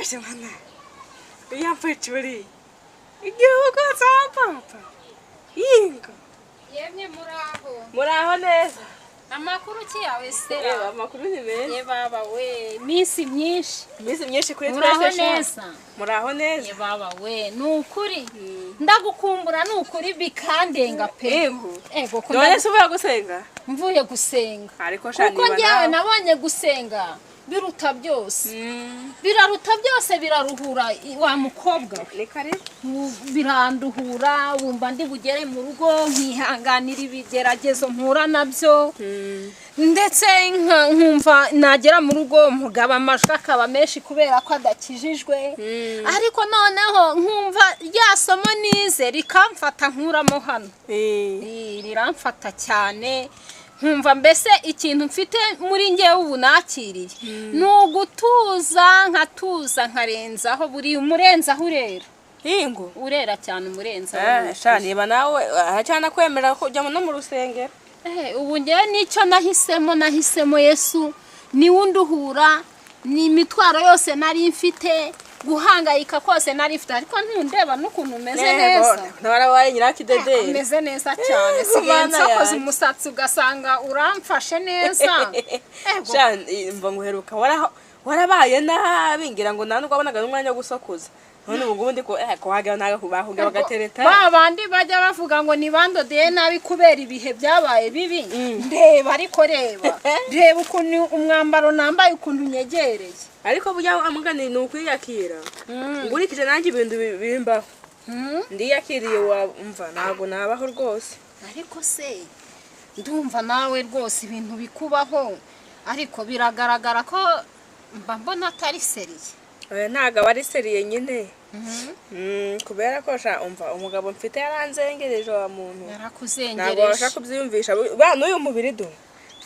Ashe mwana. Yamfachuri. Igihugu cyapapa. Yinga. Yemye Muraho neza. Amakuru ki yawe sera? Amakuru ni meza. Ye baba we, misi myinshi kuri muraho neza. Muraho neza. Ye baba we, nukuri. Ndagukumbura nukuri bikandenga pe. Ego ko none subira gusenga. Mvuye gusenga. Ariko shani kuko njyewe nabonye gusenga biruta byose. Biraruta byose biraruhura wa mukobwa. Reka re. Biranduhura wumva ndi bugere mu rugo nkihanganira ibigeragezo mpura nabyo. Ndetse nkumva nagera mu rugo umugabo amajwi akaba menshi kubera ko adakijijwe. Ariko noneho nkumva ryasomo nize rikamfata nkuramo hano. Riramfata cyane. Nkumva mbese ikintu mfite muri ngewe ubu nakiriye nugutuza nkatuza nkarenzaho buri umurenzaho urera hingo urera cyane umurenza shani niba nawe hacana kwemera kujya no mu rusengero ubu ngewe nicyo nahisemo Yesu ni unduhura ni imitwaro yose nari mfite guhangayika kose nari mfite ariko ntundeba n'ukuntu umeze neza narabaye nyirakidede umeze neza cyane sigenza koze umusatsi ugasanga uramfashe neza shani mva nguheruka warabaye nabi ngira ngo nta nubwo wabonaga n'umwanya wo gusakuza none ubu ndi ko wagira naga kubahuga bagatereta babandi bajya bavuga ngo ni bandodeye nabi kubera ibihe byabaye bibi ndeba ariko reba ukuntu umwambaro nambaye ukuntu nyegereye ariko burya amugani nukwiyakira ngurikije nanjye ibintu bimbaho ndiyakiriye wumva nago nabaho rwose ariko se ndumva nawe rwose ibintu bikubaho ariko biragaragara ko mbona atari seriye ntago bari seriye nyine kubera ko umva umugabo mfite yaranzengereje wa muntu yarakuzengereje ntago bashaka kubyiyumvisha bana uyu mubiri do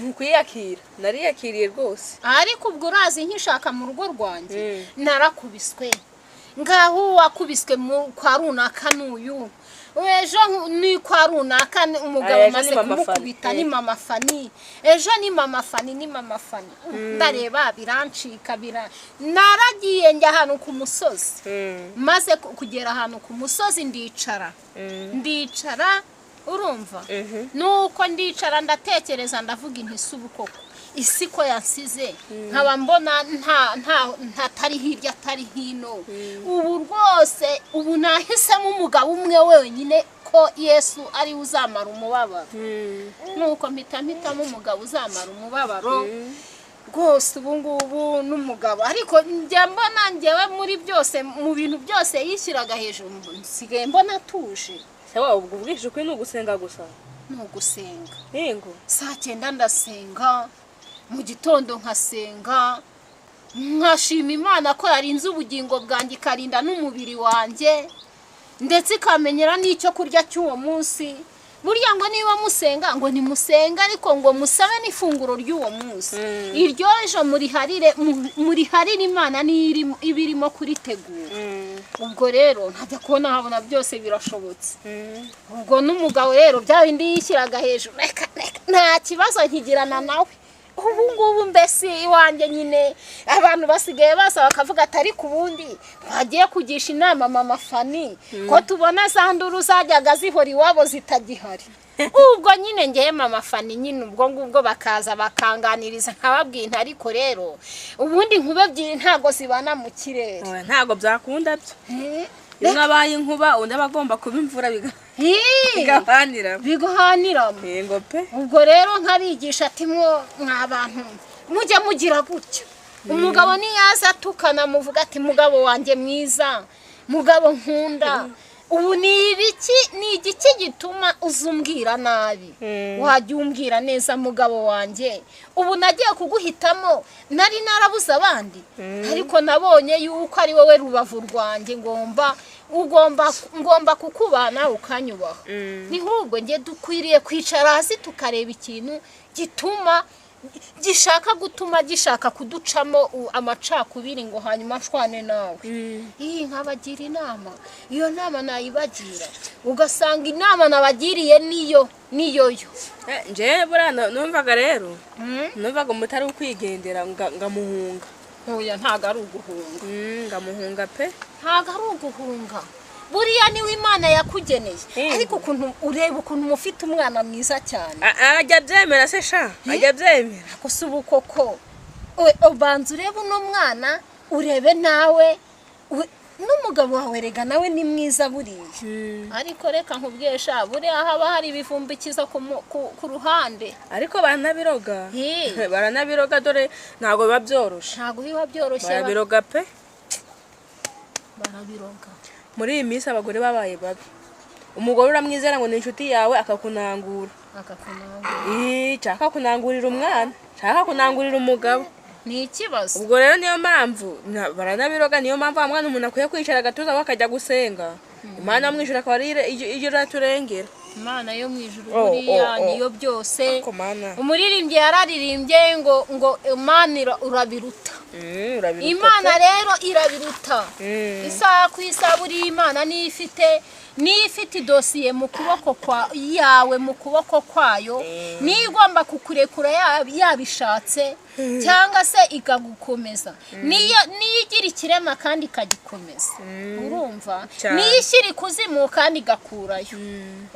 nkwiyakira nariyakiriye rwose ariko ubwo urazi nkishaka mu rugo rwanjye narakubiswe ngaho wakubiswe kwa runaka n'uyu ejo ni kwa runaka umugabo maze kumukubita ni mama Fani ejo ni mama Fani ndareba birancika naragiye njya ahantu ku musozi maze kugera ahantu ku musozi ndicara urumva nuko ndicara ndatekereza ndavuga intisubu koko isi ko yansize nkaba mbona ntatari hirya atari hino ubu rwose ubu nahisemo umugabo umwe wenyine ko Yesu ari uzamara umubabaro nuko mpitamo umugabo uzamara umubabaro rwose ubu ngubu n'umugabo ariko njya mbona ngewe muri byose mu bintu byose yishyiraga hejuru nsigaye mbona atuje ubwo bwije ukuri nugusenga gusa nugusenga yego saa 9 ndasenga mu gitondo nkasenga nkashima Imana ko yarinze ubugingo bwanjye ikarinda n'umubiri wanjye ndetse ikamenyera n'icyo kurya cy'uwo munsi burya ngo niba musenga ngo ni musenga ariko ngo musabe n'ifunguro ry'uwo munsi iryo ejo muri harire Imana ibirimo kuritegura ubwo rero ntajya kubona habona byose birashobotse ubwo n'umugabo rero bya bindi yishyiraga hejuru nta kibazo nkigirana nawe ubu ngubu mbese iwanjye nyine abantu basigaye basa bakavuga atari ku bundi twagiye kugisha inama mama Fani ko tubona za nduru zajyaga zihora iwabo zitagihari ubwo nyine ngeye mama Fani nyine ubwo ngubwo bakaza bakanganiriza nkababwira ariko rero ubundi nkube ebyiri ntago zibana mu kirere ntago byakunda byo nabaye inkuba undi abagomba kuba imvura bigahaniramo yego pe ubwo rero nkabigisha ati mwabantu mujye mugira gutya umugabo niyaza tukana muvuga ati mugabo wanjye mwiza mugabo nkunda ubu ni igiki gituma uzumbwira nabi wajya umbwira neza mugabo wanjye ubu nagiye kuguhitamo nari narabuze abandi ariko nabonye yuko ari wowe rubavu rwanjye ngomba kukubana ukanyubaho nihubwo nge dukwiriye kwicara hasi tukareba ikintu gituma gishaka kuducamo amacakubiri ngo hanyuma nshwane nawe nkabagira inama iyo nama nayibagira ugasanga inama nabagiriye niyo nje burana numvaga rero numvaga umutari ukwigendera ngamuhunga oya ntago ari uguhunga ngamuhunga pe ntago ari uguhunga buriya niwe Imana yakugeneye ariko ukuntu ureba ukuntu mufite umwana mwiza cyane ajya byemera se sha ajya byemera gusa ubu koko ubanza urebe uno mwana urebe nawe n'umugabo wawe rega nawe ni mwiza buriya ariko reka nkubwesha buriya haba hari ibivumbikiza ku ruhande ariko baranabiroga dore ntago biba byoroshe barabiroga pe barabiroga muri iyi minsi abagore babaye babi umugore uramwizera ngo ni inshuti yawe akakunangura cyaka kunangurira umwana cyaka kunangurira umugabo ni ikibazo ubwo rero niyo mpamvu baranabiroga niyo mpamvu wa mwana umuntu akwiye kwicara agatuza akajya gusenga Imana yamwishyura akaba ari iyo iraturengera Imana yo mu ijuru buriya niyo byose umuririmbyi yararirimbye ngo Imana urabiruta Imana rero irabiruta isaha ku isaha buri Imana nifite dosiye mu kuboko yawe mu kuboko kwayo nigomba kukurekura yabishatse cyangwa se ikagukomeza niyo igira ikirema kandi ikagikomeza urumva niyo ishyira ikuzimu kandi igakurayo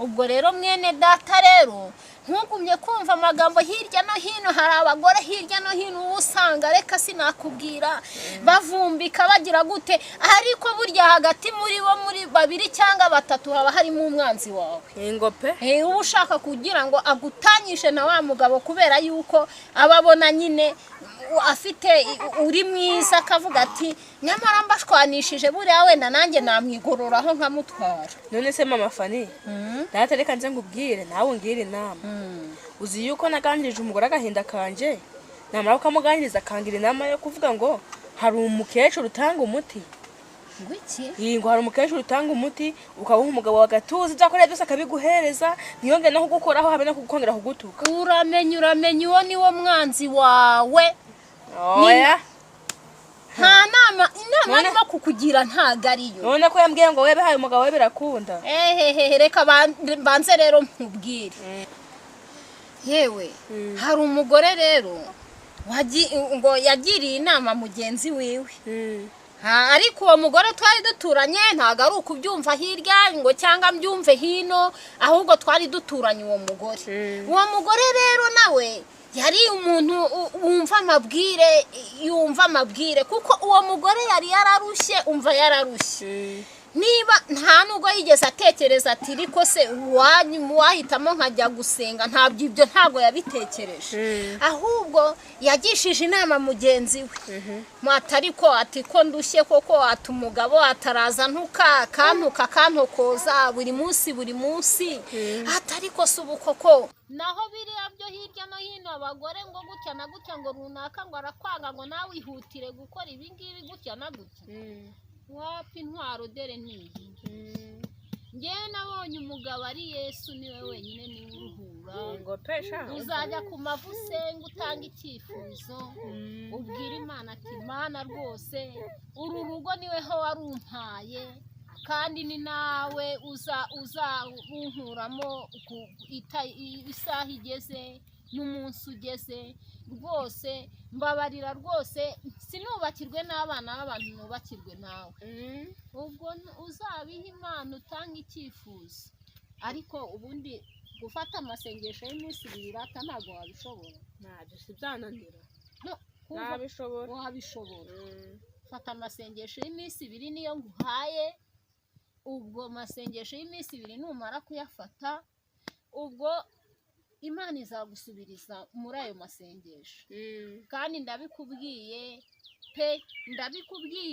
ubwo rero mwene data rero ntugumye kumva amagambo hirya no hino hari abagore hirya no hino usanga reka sinakubwira bavumbika bagira gute ariko burya hagati muri bo muri babiri cyangwa batatu haba harimo umwanzi wawe ingope uba ushaka kugira ngo agutanyishe na wa mugabo kubera yuko ababona nyine afite uri mwiza akavuga ati nyamara mbashwanishije buriya wenda nanjye namwigororaho nkamutwara none se mama Fani data reka nze ngubwire nawe ungire inama uzi yuko naganirije umugore agahinda kanje namara ukamuganiriza akangira inama yo kuvuga ngo hari umukecuru utanga umuti ngo hari umukecuru utanga umuti ukawuha umugabo wagatuza ibyakoreye byose akabiguhereza ntiyongere no kugukoraho habe no kugukongera kugutuka uramenye uwo niwo mwanzi wawe oya inama arimo kukugira ntago ariyo none ko yambwiye ngo webe haye umugabo we birakunda reka banze rero nkubwire yewe hari umugore rero ngo yagiriye inama mugenzi wiwe ariko uwo mugore twari duturanye ntago ari ukubyumva hirya ngo cyangwa mbyumve hino ahubwo twari duturanye uwo mugore rero nawe yari umuntu yumva amabwire kuko uwo mugore yari yararushye niba nta nubwo yigeze atekereza ati ariko se wahitamo nkajya gusenga ntabwo yabitekereje ahubwo yagishije inama mugenzi we ariko ati ko ndushye koko ati umugabo ataraza akantokoza buri munsi ariko se ubu koko naho biriya byo hirya no hino abagore ngo gutya na gutya ngo runaka ngo arakwanga ngo nawe ihutire gukora ibingibi gutya na gutya wapfa intwaro dore niyi ngewe nabonye umugabo ari Yesu niwe wenyine niwe uruhura uzajya ku mavu usenga utanga icyifuzo ubwira Imana ati Imana rwose uru rugo niwe ho warumpaye kandi ni nawe uzabunkuramo isaha igeze n'umunsi ugeze rwose mbabarira rwose sinubakirwe n'abana b'abantu nubakirwe nawe ubwo uzabiha Imana utanga icyifuzo ariko ubundi gufata amasengesho y'iminsi 2 rata ntabwo wabishobora ntabyo si byananira wabishobora fata amasengesho y'iminsi 2 niyo nguhaye ubwo masengesho y'iminsi 2 numara kuyafata ubwo Imana izagusubiriza muri ayo masengesho kandi ndabikubwiye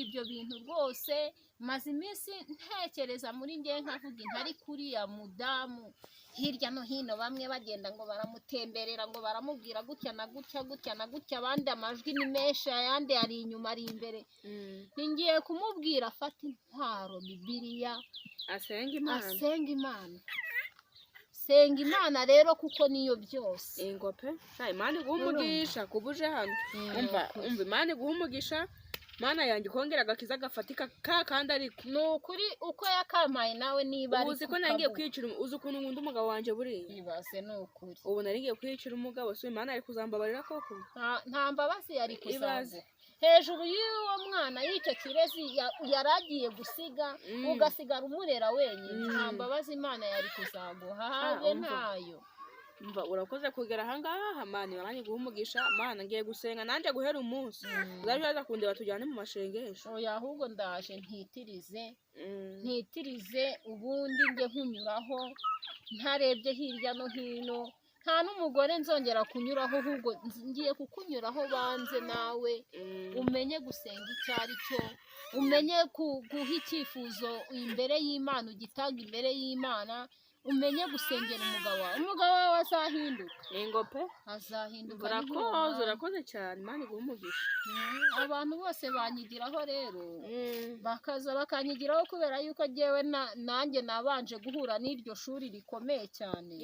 ibyo bintu rwose maze iminsi ntekereza muri ngewe nkavuga intari kuriya mudamu hirya no hino bamwe bagenda ngo baramutemberera ngo baramubwira gutya na gutya abandi amajwi ni menshi ayandi ari inyuma ari imbere ngiye kumubwira afata intwaro Bibiliya asenga Imana senga Imana rero kuko niyo byose ingope Imana iguhumugisha kubuje hano umva Imana iguhumugisha Mana yanjye kongera agakiza gafatika kandi ariko nukuri uko yakampaye nawe niba ari uzi ko nangiye kwicira uzi ukuntu nkunda umugabo wanje buriya ibase nukuri ubu naringiye kwicira umugabo so Imana ari kuzambabarira koko nta mbabazi yari kuzaza hejuru y'uwo mwana y'icyo kirezi yaragiye gusiga ugasigara umurera wenyine nta mbabazi Imana yari kuzaguha habe ntayo. Mva urakoze kugera ahangaha Mana waranye guhumugisha Mana ngiye gusenga nanje guhera umunsi uzaje kundeba tujyane mu mashengesho. Oya ahubwo ndaje ntitirize ubundi nge nkunyuraho ntarebye hirya no hino nta n'umugore nzongera kunyuraho ahubwo ngiye kukunyuraho banze nawe umenye gusenga icyo ari cyo umenye guha icyifuzo imbere y'Imana ugitanga imbere y'Imana umenye gusengera umugabo wawe azahinduka. Yego pe azahinduka. Urakoze cyane Imana iguhumugisha. Abantu bose banyigiraho rero bakaza bakanyigiraho kubera yuko jewe nanjye nabanje guhura n'iryo shuri rikomeye cyane.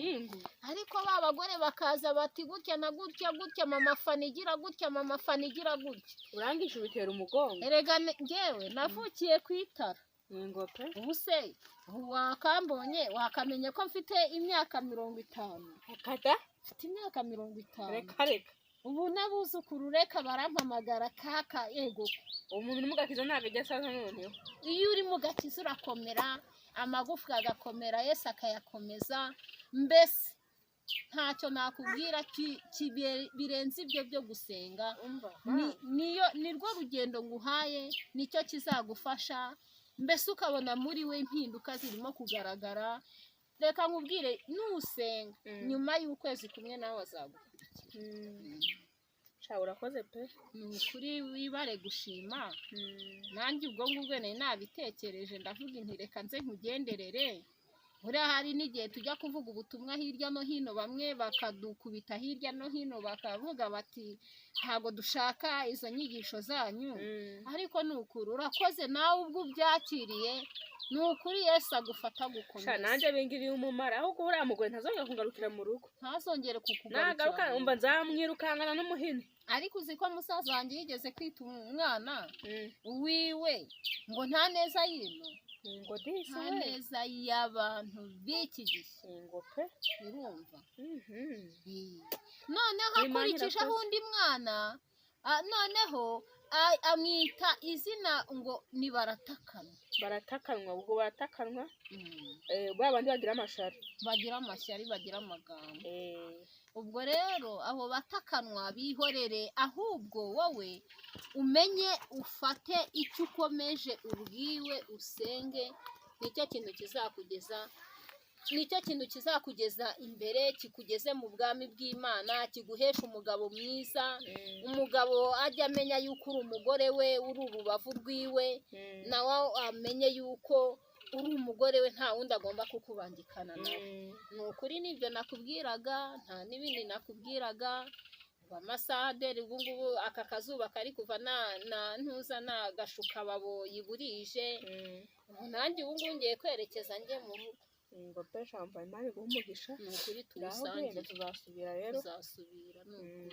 Ariko babagore bakaza bati gutya na gutya gutya mama fanigira gutya mama fanigira gutya urangisha ubitera umugongo. Erega jewe navukiye kwitara. Ngope ubuse wakambonye wakamenya ko mfite imyaka 50. Akata mfite imyaka 50. Reka ubu nabuzukuru reka barampamagara kaka yego umuntu n'umugakiza ntabwo asaza noneho. Iyo uri mu gakiza urakomera amagufwa agakomera Yesu akayakomeza mbese ntacyo nakubwira birenze ibyo byo gusenga. Nirwo rugendo nguhaye nicyo kizagufasha mbese ukabona muri we impinduka zirimo kugaragara. Reka nkubwire nusenga nyuma y'ukwezi kumwe nawe azagukurikira. Urakoze pe ni ukuri wibare gushima. Nanjye ubwo ngubwo nari nabitekereje ndavuga inti reka nze nkugenderere. Buriya hari n'igihe tujya kuvuga ubutumwa hirya no hino bamwe bakadukubita hirya no hino bakavuga bati ntago dushaka izo nyigisho zanyu ariko ni ukuri urakoze nawe ubwo ubyakiriye ni ukuri Yesu agufata gukomeza. Nanjye bingiriye umumaro ahubwo uriya mugore ntazongera kungarukira mu rugo. Ntazongere kukugarukira. Nagaruka umva nzamwirukangana n'umuhini. Ariko uzi ko musaza wanjye yigeze kwita umwana wiwe ngo nta neza yino ngo disi we neza y'abantu b'iki gihe ngo pe urumva. Noneho akurikijeho undi mwana noneho amwita izina ngo ni baratakanwa ubwo baratakanwa babandi bagira amashyari bagira amagambo. Ubwo rero abo batakanwa bihorere ahubwo wowe umenye ufate icyo ukomeje ubwiwe usenge nicyo kintu kizakugeza imbere kikugeze mu bwami bw'Imana kiguhesha umugabo mwiza. Umugabo ajya amenya yuko uri umugore we uri urubavu rwiwe nawe amenye yuko uri umugore we nta wundi agomba kukubangikana nawe. Ni ukuri nibyo nakubwiraga nta n'ibindi nakubwiraga. Amasaderi ubu ngubu aka kazuba kari kuva ntuza nagashuka baboyi burije nanjye ubu ngubu ngiye kwerekeza njye mu rugo. Ngo pe champagne Imana iguhumugisha. Ni ukuri tuzasangira tuzasubira rero. Tuzasubira ni ukuri.